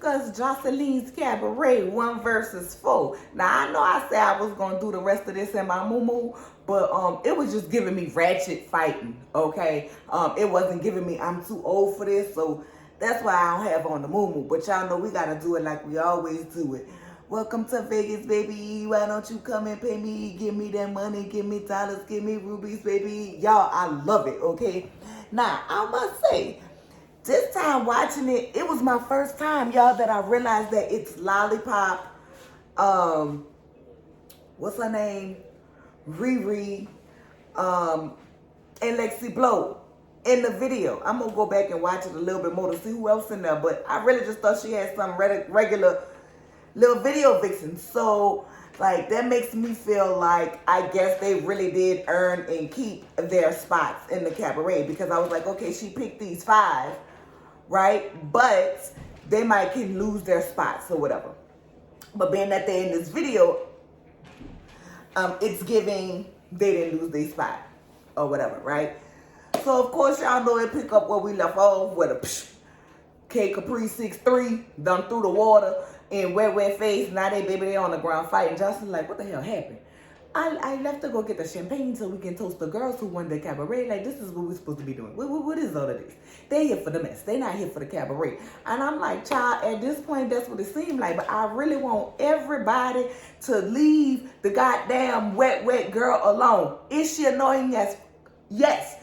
discuss Joseline's Cabaret 1 versus 4. Now, I know I said I was going to do the rest of this in my moo-moo, but it was just giving me ratchet fighting, okay? It wasn't giving me, I'm too old for this, so that's why I don't have on the moo-moo. But y'all know we got to do it like we always do it. Welcome to Vegas, baby. Why don't you come and pay me? Give me that money. Give me dollars. Give me rubies, baby. Y'all, I love it, okay? Now, I must say, this time watching it, it was my first time, y'all, that I realized that it's Lollipop, what's her name? Riri, and Lexi Blow in the video. I'm going to go back and watch it a little bit more to see who else in there, but I really just thought she had some regular little video vixen. So like that makes me feel like I guess they really did earn and keep their spots in the cabaret, because I was like, okay, she picked these 5, right? But they might can lose their spots or whatever. But being that they're in this video, it's giving they didn't lose their spot or whatever, right? So of course y'all know it pick up where we left off with a K Capri 6'3" done through the water in wet face. Now they on the ground fighting. Joseline like, what the hell happened? I left to go get the champagne so we can toast the girls who won the cabaret. Like, this is what we're supposed to be doing. What is all of this? They here for the mess. They not here for the cabaret. And I'm like, child, at this point, that's what it seemed like. But I really want everybody to leave the goddamn wet girl alone. Is she annoying? Yes.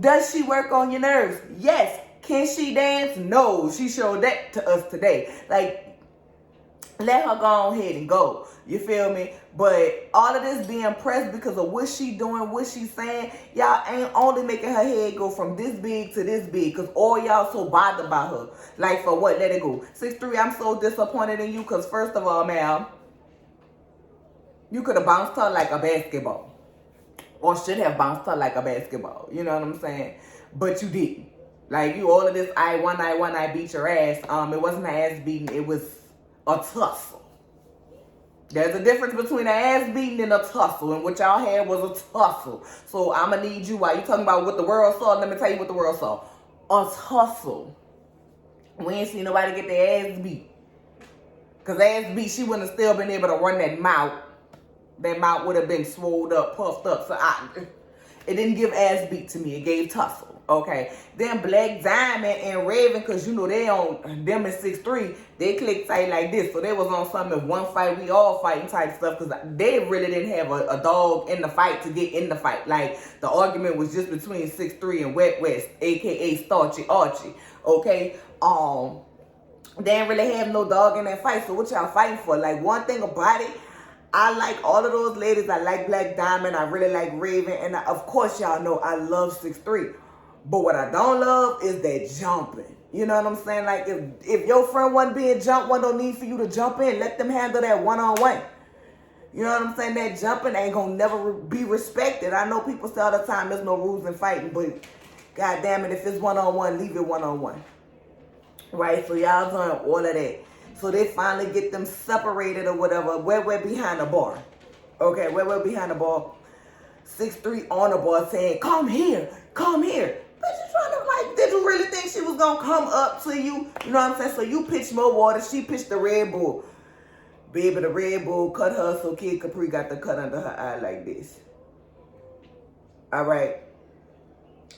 Does she work on your nerves? Yes. Can she dance? No. She showed that to us today. Like, let her go ahead and go. You feel me? But all of this being pressed because of what she doing, what she saying, y'all ain't only making her head go from this big to this big, because all y'all so bothered about her. Like, for what? Let it go. 6'3", I'm so disappointed in you, because first of all, ma'am, you could have bounced her like a basketball. Or should have bounced her like a basketball. You know what I'm saying? But you didn't. Like, you all of this, one night beat your ass. It wasn't an ass beating, it was a tussle. There's a difference between an ass beating and a tussle, and what y'all had was a tussle. So I'm going to need you, while you talking about what the world saw, let me tell you what the world saw. A tussle. We ain't seen nobody get their ass beat. Because ass beat, she wouldn't have still been able to run that mouth. That mouth would have been swelled up, puffed up. So it didn't give ass beat to me. It gave tussle. Okay. Then Black Diamond and Raven, because you know they on them in 6'3", they click tight like this. So they was on something, if one fight, we all fighting type stuff, because they really didn't have a dog in the fight to get in the fight. Like, the argument was just between 6'3" and Wet West, aka Starchy Archie. Okay. They didn't really have no dog in that fight. So what y'all fighting for? Like, one thing about it, I like all of those ladies. I like Black Diamond. I really like Raven. And of course, y'all know I love 6'3". But what I don't love is that jumping. You know what I'm saying? Like, if your friend wasn't being jumped, one don't need for you to jump in. Let them handle that one-on-one. You know what I'm saying? That jumping ain't gonna never be respected. I know people say all the time there's no rules in fighting, but God damn it, if it's one-on-one, leave it one-on-one. Right? So y'all doing all of that. So they finally get them separated or whatever. We're behind the bar. Okay, we're behind the bar. 6'3" on the bar saying, come here, come here. But you trying to, like, did you really think she was going to come up to you? You know what I'm saying? So you pitched more water. She pitched the Red Bull. Baby, the Red Bull cut her, so Kid Capri got the cut under her eye like this. All right.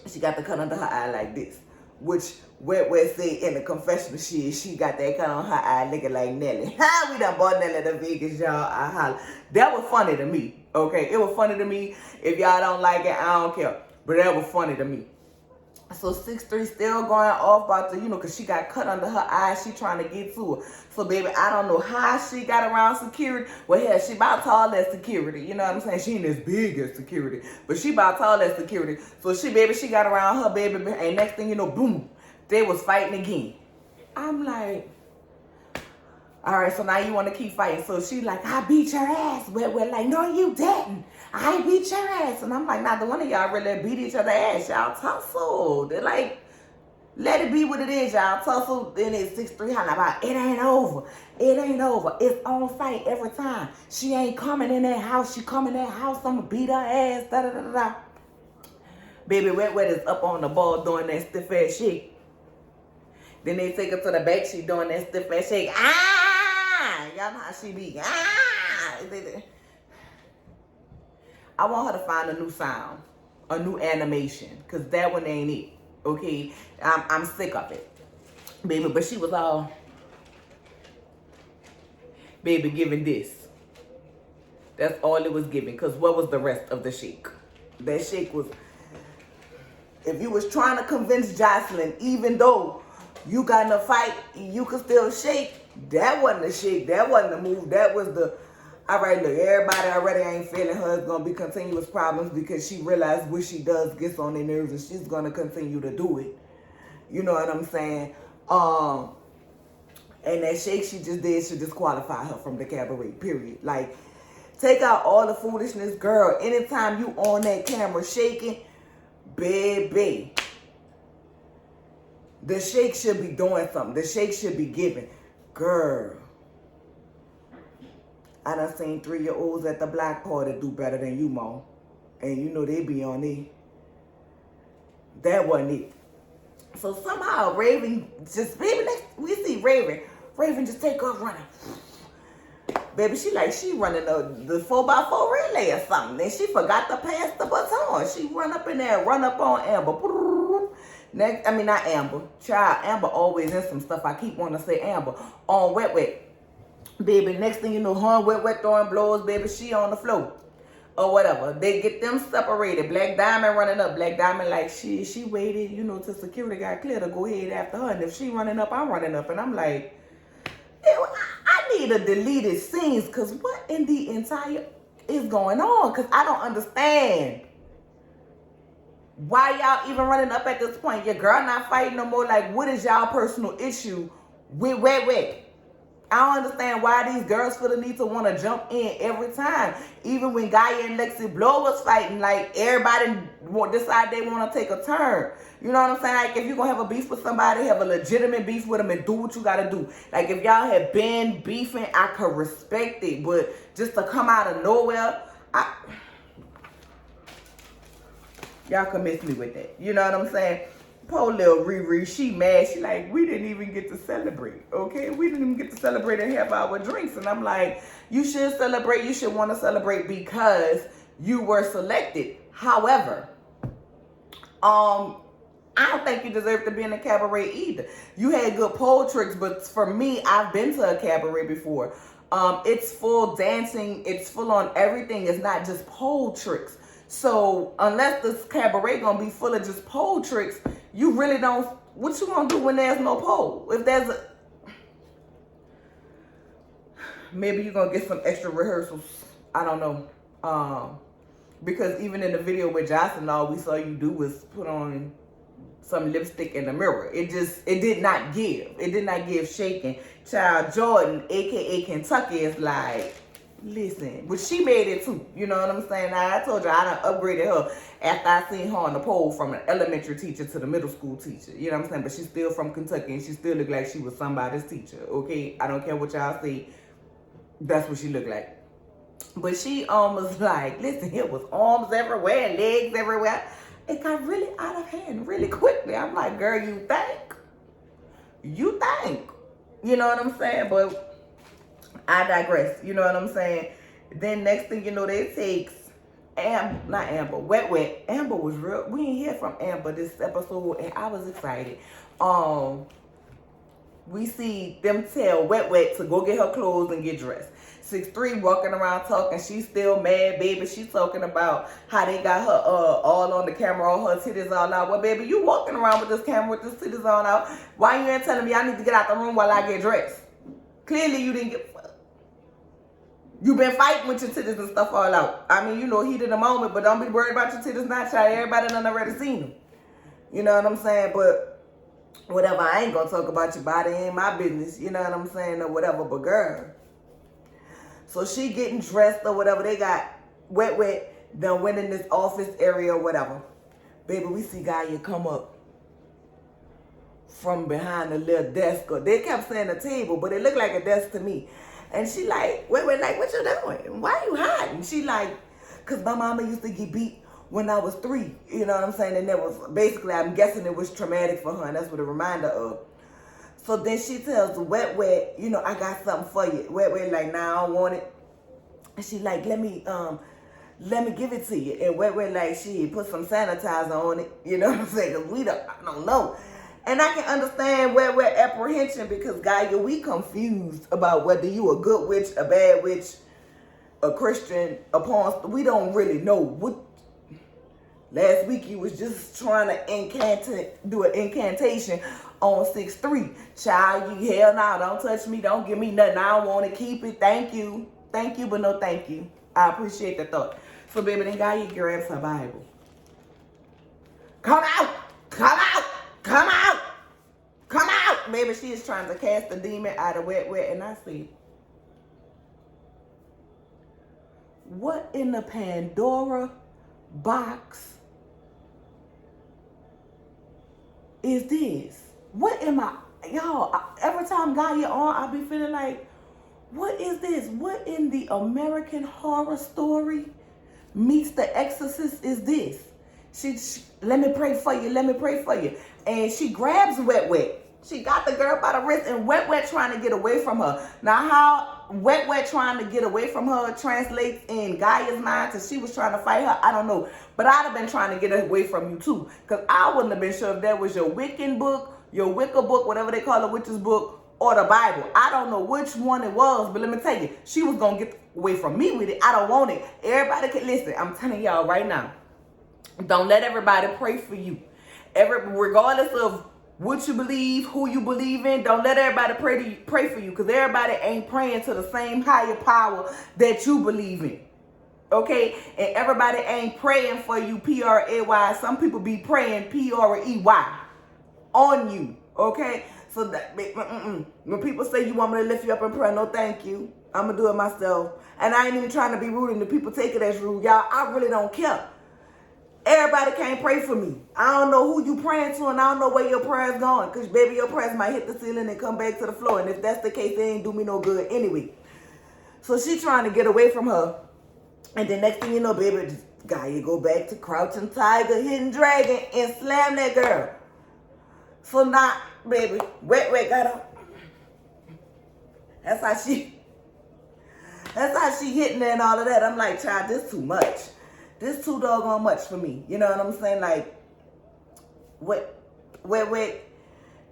She got the cut under her eye like this. Which Wet say in the confessional she got that cut on her eye looking like Nelly. Ha! We done bought Nelly to Vegas, y'all. I holla. That was funny to me. Okay? It was funny to me. If y'all don't like it, I don't care. But that was funny to me. So 6'3" still going off about the, because she got cut under her eye. She trying to get to her. So, baby, I don't know how she got around security. Well, hell, she about tall as security. You know what I'm saying? She ain't as big as security. But she about tall as security. So, she got around her, baby. And next thing you know, boom, they was fighting again. I'm like, all right, so now you want to keep fighting. So she like, I beat your ass. We're like, no, you didn't. I beat your ass. And I'm like, not the one of y'all really beat each other ass. Y'all tussle. They're like, let it be what it is, y'all. Tussle. Then it's 6'3" hollering about, it ain't over. It ain't over. It's on fight every time. She ain't coming in that house. She come in that house. I'm going to beat her ass. Da, da, da, da. Baby Wet is up on the ball doing that stiff ass shit. Then they take her to the back. She doing that stiff ass shake. Ah! Y'all know how she be. Ah! I want her to find a new sound, a new animation, because that one ain't it. Okay? I'm sick of it. Baby, but she was all, baby, giving this. That's all it was giving. Because what was the rest of the shake? That shake was, if you was trying to convince Joseline, even though you got in a fight, you could still shake, that wasn't the shake. That wasn't the move. That was the, all right, look, everybody already ain't feeling her. It's going to be continuous problems because she realized what she does gets on their nerves and she's going to continue to do it. You know what I'm saying? And that shake she just did should disqualify her from the cabaret, period. Like, take out all the foolishness, girl. Anytime you on that camera shaking, baby, the shake should be doing something. The shake should be giving. Girl, I done seen 3-year-olds at the block party do better than you, Mo. And you know they be on it. That wasn't it. So somehow Raven just, baby, we see Raven. Raven just take off running. Baby, she running the 4x4 relay or something. Then she forgot to pass the baton. She run up in there, run up on Amber. Next, I mean, not Amber. Child, Amber always in some stuff. I keep wanting to say Amber. On Wet Wet. Baby, next thing you know, her and Wet Wet throwing blows, baby, she on the floor. Or whatever. They get them separated. Black Diamond running up. Black Diamond like, she waited, you know, till security got clear to go ahead after her. And if she running up, I'm running up. And I'm like, I need a deleted scenes, because what in the entire is going on? Because I don't understand. Why y'all even running up at this point? Your girl not fighting no more. Like, what is y'all personal issue with Wet Wet? I don't understand why these girls feel the need to want to jump in every time. Even when Gaia and Lexi Blow was fighting, like, everybody decide they want to take a turn. You know what I'm saying? Like, if you're going to have a beef with somebody, have a legitimate beef with them and do what you got to do. Like, if y'all had been beefing, I could respect it. But just to come out of nowhere, y'all can miss me with that. You know what I'm saying? Poor little Riri, she mad. She like, we didn't even get to celebrate, okay? We didn't even get to celebrate and have our drinks. And I'm like, you should celebrate. You should want to celebrate because you were selected. However, I don't think you deserve to be in a cabaret either. You had good pole tricks, but for me, I've been to a cabaret before. It's full dancing. It's full on everything. It's not just pole tricks. So unless this cabaret gonna be full of just pole tricks, you really don't, what you gonna do when there's no pole? If there's a, maybe you're gonna get some extra rehearsals. I don't know. Because even in the video with Joseline, all we saw you do was put on some lipstick in the mirror. It did not give. It did not give shaking. Child Jordan, aka Kentucky, is like, listen, but she made it too. You know what I'm saying? Now, I told you I done upgraded her after I seen her on the pole from an elementary teacher to the middle school teacher. You know what I'm saying? But she's still from Kentucky and she still look like she was somebody's teacher. Okay? I don't care what y'all say. That's what she looked like. But she was like, listen, it was arms everywhere, legs everywhere. It got really out of hand really quickly. I'm like, girl, you think? You think? You know what I'm saying? But I digress. You know what I'm saying? Then next thing you know, they takes Wet Wet. Amber was real. We ain't hear from Amber this episode, and I was excited. We see them tell Wet Wet to go get her clothes and get dressed. 6'3" walking around talking. She's still mad, baby. She's talking about how they got her all on the camera, all her titties all out. Well, baby, you walking around with this camera with this titties all out. Why you ain't telling me I need to get out the room while I get dressed? Clearly, you didn't get. You been fighting with your titties and stuff all out. I mean, you know, heat of the moment, but don't be worried about your titties not, child. Everybody done already seen them. You know what I'm saying? But whatever, I ain't gonna talk about your body, ain't my business. You know what I'm saying? Or whatever, but girl. So she getting dressed or whatever. They got Wet Wet done went in this office area or whatever. Baby, we see Gaia come up from behind the little desk. Or they kept saying a table, but it looked like a desk to me. And she like, Wet Wet, like, what you doing? Why you hiding? She like, because my mama used to get beat when I was 3. You know what I'm saying? And that was, basically, I'm guessing it was traumatic for her. And that's what it reminded her of. So then she tells Wet Wet, you know, I got something for you. Wet Wet like, nah, I don't want it. And she like, let me give it to you. And Wet Wet like, she put some sanitizer on it. You know what I'm saying? Because I don't know. And I can understand Wet Wet apprehension because, Gaia, we confused about whether you a good witch, a bad witch, a Christian, a pawn. We don't really know what. Last week you was just trying to do an incantation on 6-3. Child, you hell no, don't touch me, don't give me nothing. I don't want to keep it. Thank you, but no thank you. I appreciate the thought. So baby, then Gaia grabs her Bible. Come out, come out, come out, come out. Baby, she is trying to cast the demon out of Wet Wet, and I see. What in the Pandora box is this? What am I, y'all? Every time Gaia on, I be feeling like, what is this? What in the American Horror Story meets The Exorcist is this? She let me pray for you. Let me pray for you. And she grabs Wet Wet. She got the girl by the wrist, and Wet Wet trying to get away from her. Now, how Wet Wet trying to get away from her translates in Gaia's mind because she was trying to fight her, I don't know. But I'd have been trying to get away from you too, because I wouldn't have been sure if that was your Wiccan book, your Wicca book, whatever they call it, witch's book, or the Bible. I don't know which one it was, but let me tell you, she was going to get away from me with it. I don't want it. Everybody can listen. I'm telling y'all right now, don't let everybody pray for you. Regardless of what you believe, who you believe in, don't let everybody pray for you, because everybody ain't praying to the same higher power that you believe in. Okay? And everybody ain't praying for you, P-R-A-Y. Some people be praying P-R-E-Y on you. Okay? So that when people say you want me to lift you up in prayer, no thank you. I'm going to do it myself. And I ain't even trying to be rude, and the people take it as rude. Y'all, I really don't care. Everybody can't pray for me. I don't know who you praying to, and I don't know where your prayer's going. Because, baby, your prayers might hit the ceiling and come back to the floor. And if that's the case, they ain't do me no good anyway. So she trying to get away from her. And then next thing you know, baby, this guy, you go back to Crouching Tiger, Hidden Dragon, and slam that girl. So now, baby, Wet Wet got her. That's how she hitting her and all of that. I'm like, child, this too much. This too doggone much for me. You know what I'm saying? Like, Wet,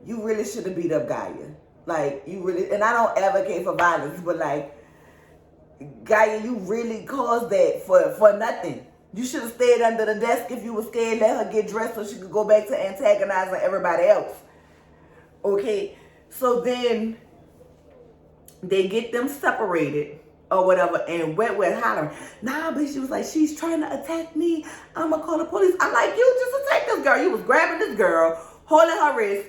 you really should have beat up Gaia. Like, you really, and I don't advocate for violence, but like, Gaia, you really caused that for nothing. You should have stayed under the desk if you were scared. Let her get dressed so she could go back to antagonizing everybody else. Okay? So then they get them separated or whatever, and Wet Wet hollering, nah, but she was like, she's trying to attack me. I'm going to call the police. I'm like, you just attacked this girl. You was grabbing this girl, holding her wrist,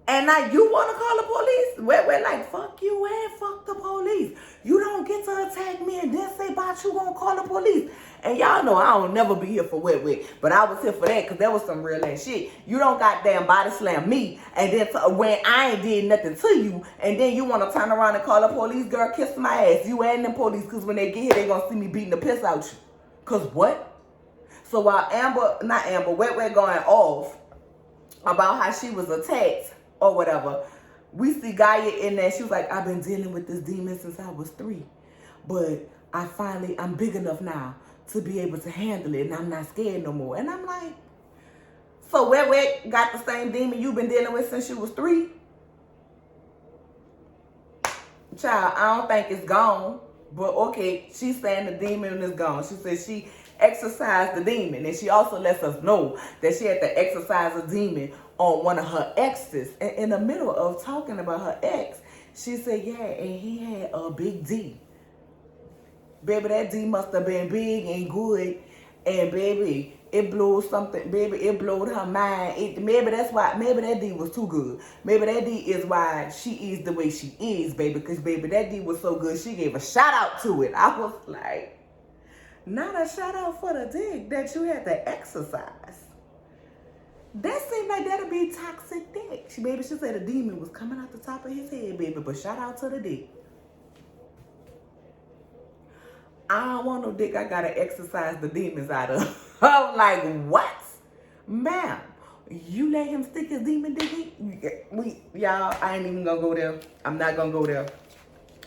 and now you want to call the police? Wet like, fuck you and fuck the police. You don't get to attack me and then say about you gonna call the police. And y'all know I don't never be here for Wet, but I was here for that because that was some real ass shit. You don't goddamn body slam me, and then when I ain't did nothing to you, and then you want to turn around and call the police, girl, kiss my ass. You and the police, because when they get here, they gonna see me beating the piss out you. Because what? So while Wet going off about how she was attacked, or whatever, we see Gaia in there. She was like, I've been dealing with this demon since I was 3. But I'm big enough now to be able to handle it, and I'm not scared no more. And I'm like, so Wet got the same demon you've been dealing with since you was 3? Child, I don't think it's gone. But okay, she's saying the demon is gone. She said she exorcised the demon. And she also lets us know that she had to exorcise a demon on one of her exes. And in the middle of talking about her ex, she said, yeah, and he had a big D. Baby, that D must have been big and good. And baby, it blew something. Baby, it blowed her mind. Maybe that's why, maybe that D was too good. Maybe that D is why she is the way she is, baby. Because baby, that D was so good, she gave a shout out to it. I was like, not a shout out for the dick that you had to exercise. That seemed like that'd be toxic dick. Baby, she said a demon was coming out the top of his head, baby. But shout out to the dick. I don't want no dick I gotta exercise the demons out of. I'm like, what? Ma'am, You let him stick his demon dick in? Y'all, I ain't even gonna go there. I'm not gonna go there.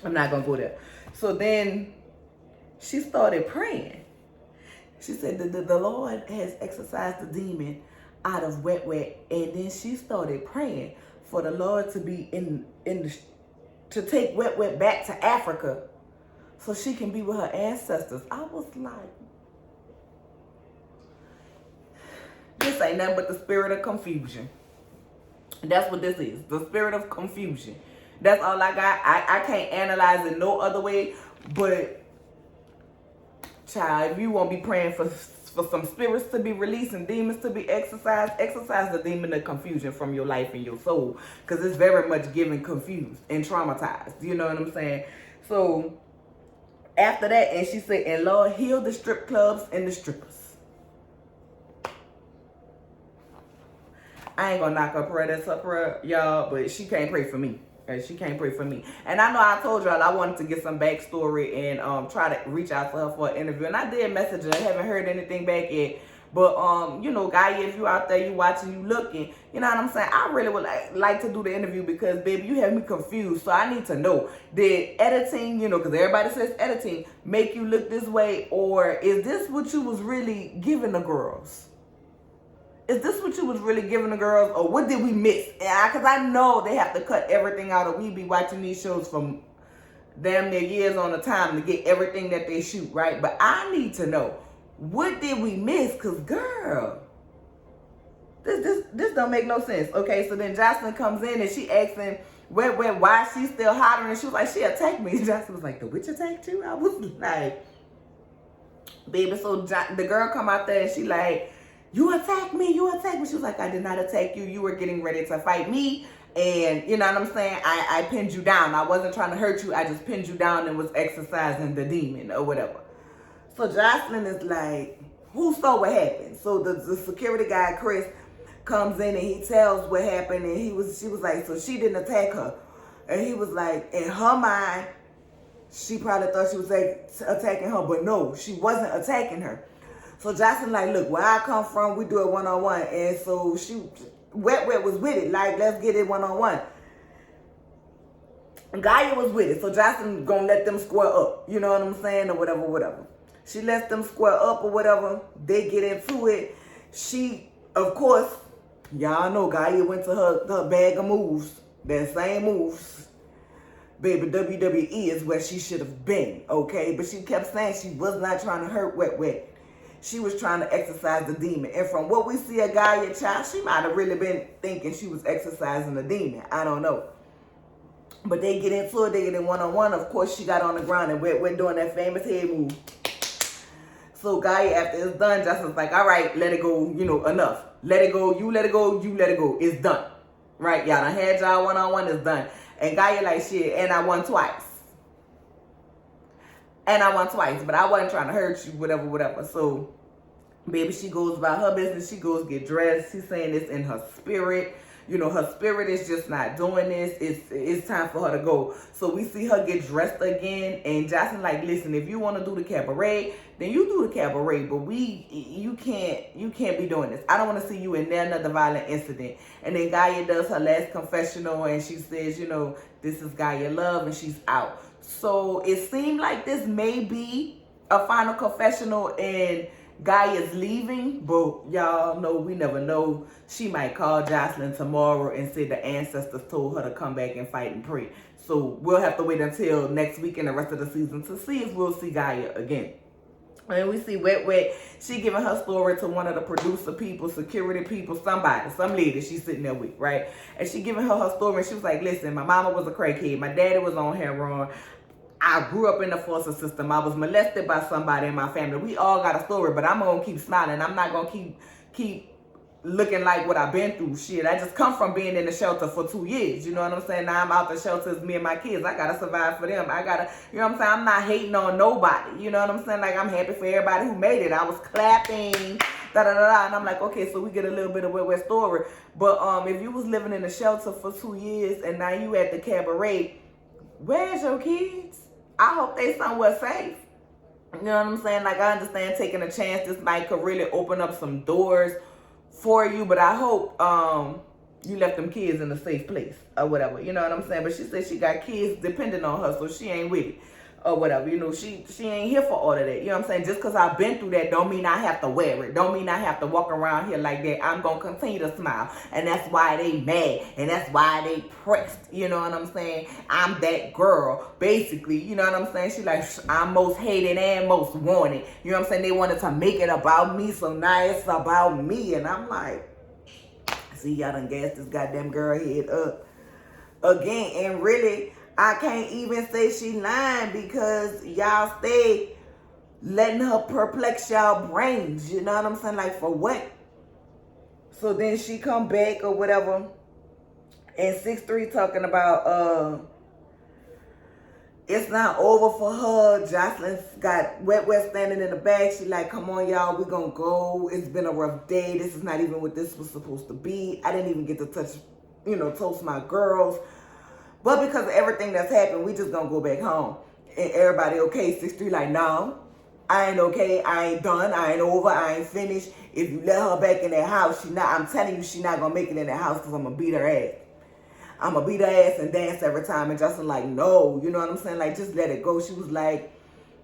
I'm not gonna go there. So then she started praying. She said the Lord has exorcised the demon out of Wet, and then she started praying for the Lord to be to take Wet back to Africa so she can be with her ancestors. I was like, this ain't nothing but the spirit of confusion. That's what this is, the spirit of confusion. That's all I got. I can't analyze it no other way, but child, if you won't be praying for some spirits to be released and demons to be exorcised, exorcise the demon of confusion from your life and your soul, because it's very much given confused and traumatized. You know what I'm saying? So after that, and she said, and Lord, heal the strip clubs and the strippers. I ain't gonna knock her prayer. That's her prayer, y'all, but she can't pray for me. She can't pray for me. And I know I told y'all I wanted to get some backstory and try to reach out to her for an interview. And I did message her. I haven't heard anything back yet. But, you know, Gaia, if you out there, you watching, you looking, you know what I'm saying? I really would like to do the interview because, baby, you have me confused. So I need to know, did editing, you know, because everybody says editing, make you look this way? Or is this what you was really giving the girls? Is this what you was really giving the girls, or what did we miss? Because I know they have to cut everything out, or we be watching these shows from damn near years on the time to get everything that they shoot, right? But I need to know, what did we miss? Because, girl, this don't make no sense. Okay, so then Joseline comes in and she asks him, why she's still hollering? And she was like, she attacked me. Joseline was like, the witch attacked you? I was like, baby, so the girl come out there and she like, you attacked me, you attacked me. She was like, I did not attack you. You were getting ready to fight me. And you know what I'm saying? I pinned you down. I wasn't trying to hurt you. I just pinned you down and was exercising the demon or whatever. So Joseline is like, who saw what happened? So the security guy, Chris, comes in and he tells what happened. And she was like, so she didn't attack her. And he was like, in her mind, she probably thought she was attacking her. But no, she wasn't attacking her. So Joseline like, look, where I come from, we do it one-on-one. And so Wet was with it. Like, let's get it one-on-one. Gaia was with it. So Joseline gonna let them square up. You know what I'm saying? Or whatever. She lets them square up or whatever. They get into it. She, of course, y'all know Gaia went to her bag of moves. That same moves. Baby, WWE is where she should have been, okay? But she kept saying she was not trying to hurt Wet. She was trying to exorcise the demon. And from what we see a Gaia child, she might have really been thinking she was exorcising the demon. I don't know. But they get into it. They get in one-on-one. Of course, she got on the ground and we're doing that famous head move. So Gaia, after it's done, Justin's like, all right, let it go. You know, enough. Let it go. You let it go. You let it go. It's done. Right? Y'all done had y'all one-on-one. It's done. And Gaia like, shit, and I won twice. And I won twice, but I wasn't trying to hurt you, whatever. So, baby, she goes about her business. She goes get dressed. She's saying this in her spirit. You know, her spirit is just not doing this. It's time for her to go. So we see her get dressed again. And Joseline like, listen, if you want to do the cabaret, then you do the cabaret. But you can't be doing this. I don't want to see you in there another violent incident. And then Gaia does her last confessional and she says, you know, this is Gaia Love, and she's out. So it seemed like this may be a final confessional and Gaia's leaving, but y'all know we never know. She might call Joseline tomorrow and say the ancestors told her to come back and fight and pray. So we'll have to wait until next week and the rest of the season to see if we'll see Gaia again. And we see Wet, she giving her story to one of the producer people, security people, somebody, some lady she's sitting there with, right? And she giving her story, and she was like, listen, my mama was a crackhead. My daddy was on heroin. I grew up in the foster system. I was molested by somebody in my family. We all got a story, but I'm going to keep smiling. I'm not going to keep looking like what I've been through. Shit, I just come from being in the shelter for 2 years. You know what I'm saying? Now I'm out the shelter. It's me and my kids. I got to survive for them. I got to, you know what I'm saying? I'm not hating on nobody. You know what I'm saying? Like, I'm happy for everybody who made it. I was clapping, da-da-da-da. And I'm like, okay, so we get a little bit of Wet story. But if you was living in the shelter for 2 years and now you at the cabaret, where's your kids? I hope they somewhere safe. You know what I'm saying? Like, I understand taking a chance. This might could really open up some doors for you, but I hope you left them kids in a safe place or whatever. You know what I'm saying? But she said she got kids depending on her, so she ain't with it or whatever. You know, she ain't here for all of that. You know what I'm saying? Just because I've been through that don't mean I have to wear it. Don't mean I have to walk around here like that. I'm going to continue to smile. And that's why they mad. And that's why they pressed. You know what I'm saying? I'm that girl, basically. You know what I'm saying? She like, I'm most hated and most wanted. You know what I'm saying? They wanted to make it about me, so now it's about me. And I'm like, see, y'all done gassed this goddamn girl head up again. And really, I can't even say she lying because y'all stay letting her perplex y'all brains. You know what I'm saying? Like, for what? So then she come back or whatever. And 6'3" talking about it's not over for her. Joseline's got Wet standing in the back. She like, come on, y'all, we gonna go. It's been a rough day. This is not even what this was supposed to be. I didn't even get to touch, toast my girls. But because of everything that's happened, we just gonna go back home. And everybody okay. 6'3" like, no, I ain't okay. I ain't done. I ain't over. I ain't finished. If you let her back in that house, I'm telling you, she not gonna make it in that house because I'm gonna beat her ass. I'm going to beat her ass and dance every time. And Justin like, no, you know what I'm saying? Like, just let it go. She was like,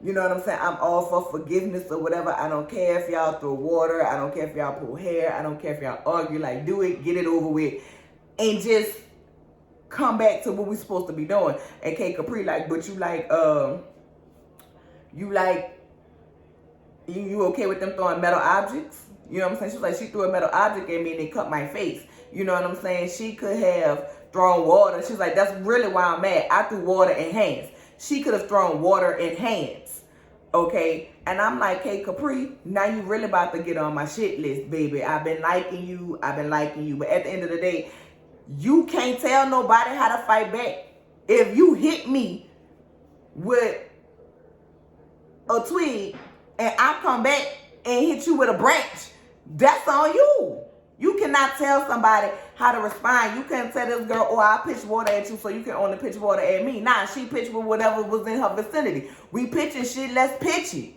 you know what I'm saying? I'm all for forgiveness or whatever. I don't care if y'all throw water. I don't care if y'all pull hair. I don't care if y'all argue. Like, do it. Get it over with. And just come back to what we supposed to be doing. And K Capri like, but you okay with them throwing metal objects? You know what I'm saying? She was like, she threw a metal object at me and it cut my face. You know what I'm saying? She could have thrown water. She's like, that's really why I'm mad. I threw water in hands. She could have thrown water in hands. Okay? And I'm like, hey, Capri, now you really about to get on my shit list, baby. I've been liking you. But at the end of the day, you can't tell nobody how to fight back. If you hit me with a twig and I come back and hit you with a branch, that's on you. You cannot tell somebody how to respond. You can't tell this girl, oh, I'll pitch water at you so you can only pitch water at me. Nah, she pitched with whatever was in her vicinity. We pitching shit, let's pitch it.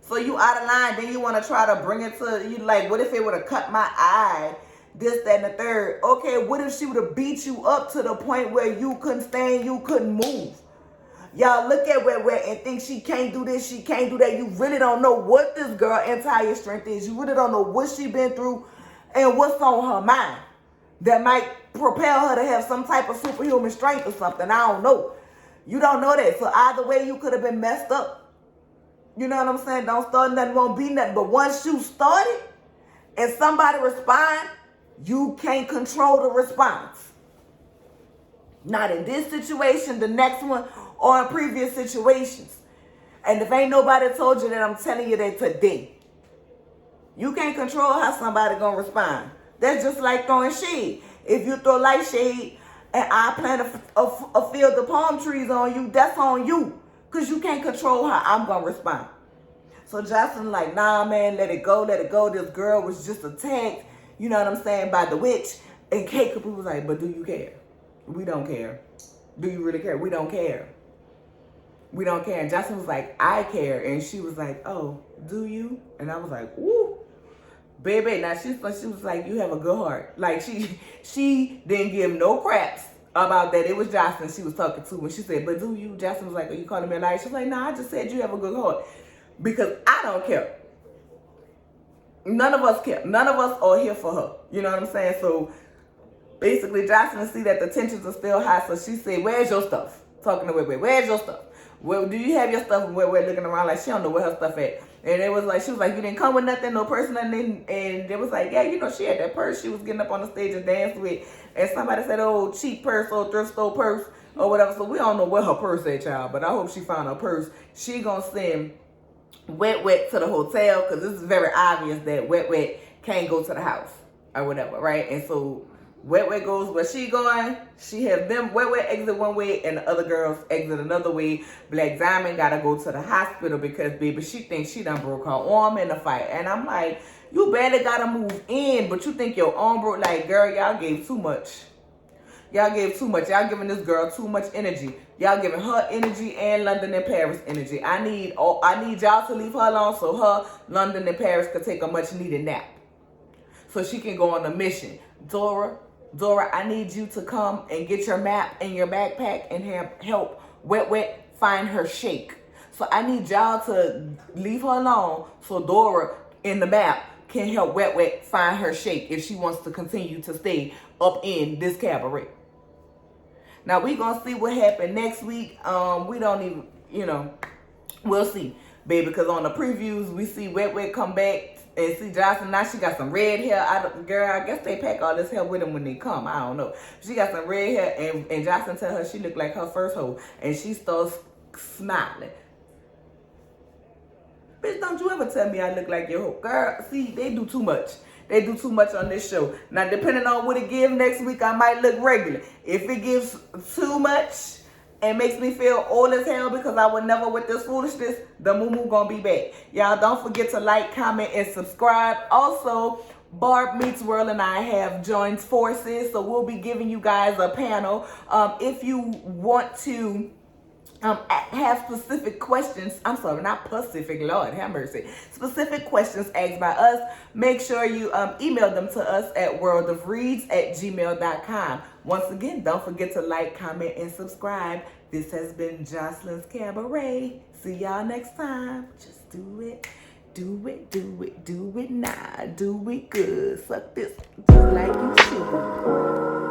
So you out of line, then you want to try to bring it to, you like, what if it would have cut my eye, this, that, and the third? Okay, what if she would have beat you up to the point where you couldn't stand, you couldn't move? Y'all look at where and think she can't do this, she can't do that. You really don't know what this girl entire strength is. You really don't know what she been through and what's on her mind that might propel her to have some type of superhuman strength or something. I don't know. You don't know that. So either way, you could have been messed up. You know what I'm saying? Don't start nothing, won't be nothing. But once you started and somebody respond, you can't control the response. Not in this situation, the next one, or in previous situations. And if ain't nobody told you that, I'm telling you that today. You can't control how somebody gonna respond. That's just like throwing shade. If you throw light shade and I plant a field of palm trees on you, that's on you. Because you can't control how I'm gonna respond. So Joseline like, nah, man, let it go, let it go. This girl was just attacked, you know what I'm saying, by the witch. And Kate Capri was like, but do you care? We don't care. Do you really care? We don't care. We don't care. And Joseline was like, I care. And she was like, oh, do you? And I was like, ooh, baby. Now she was like, you have a good heart. Like she didn't give no craps about that. It was Joseline she was talking to when she said, but do you? Joseline was like, are you calling me a liar? She was like, no, I just said you have a good heart. Because I don't care. None of us care. None of us are here for her. You know what I'm saying? So basically, Joseline see that the tensions are still high. So she said, where's your stuff? Talking to Wet, where's your stuff? Well, do you have your stuff? And Wet looking around like she don't know where her stuff at. And it was like, she was like, you didn't come with nothing, no purse, nothing. And it was like, yeah, you know, she had that purse she was getting up on the stage and danced with. And somebody said, oh, cheap purse or thrift store purse or whatever. So we don't know where her purse at, child. But I hope she found her purse. She gonna send Wet to the hotel because this is very obvious that Wet can't go to the house or whatever, right? And so Wet goes where she going. She have them, Wet exit one way and the other girls exit another way. Black Diamond gotta go to the hospital because, baby, she thinks she done broke her arm in the fight. And I'm like, you barely gotta move in, but you think your arm broke. Like, girl, y'all gave too much. Y'all gave too much. Y'all giving this girl too much energy. Y'all giving her energy and London and Paris energy. I need y'all to leave her alone so her, London, and Paris could take a much needed nap. So she can go on a mission. Dora, I need you to come and get your map and your backpack and help Wet find her shake. So I need y'all to leave her alone so Dora in the map can help Wet find her shake if she wants to continue to stay up in this cabaret. Now we gonna see what happened next week. We don't even, we'll see, baby. Because on the previews we see Wet come back and see Joseline. Now she got some red hair. Girl, I guess they pack all this hair with them when they come. I don't know. She got some red hair, and Joseline tell her she looked like her first hoe, and she starts smiling. Bitch, don't you ever tell me I look like your hoe. Girl, see, they do too much. They do too much on this show. Now, depending on what it gives next week, I might look regular. If it gives too much and makes me feel old as hell because I would never with this foolishness, the moo gonna be back. Y'all don't forget to like, comment, and subscribe. Also, Barb Meets World and I have joined forces, so we'll be giving you guys a panel. If you want to have specific questions, I'm sorry, not Pacific, Lord have mercy, specific questions asked by us, make sure you email them to us at worldofreads@gmail.com. Once again, don't forget to like, comment, and subscribe. This has been Joseline's Cabaret. See y'all next time. Just do it. Do it, do it, do it now. Do it good. Suck this just like you should.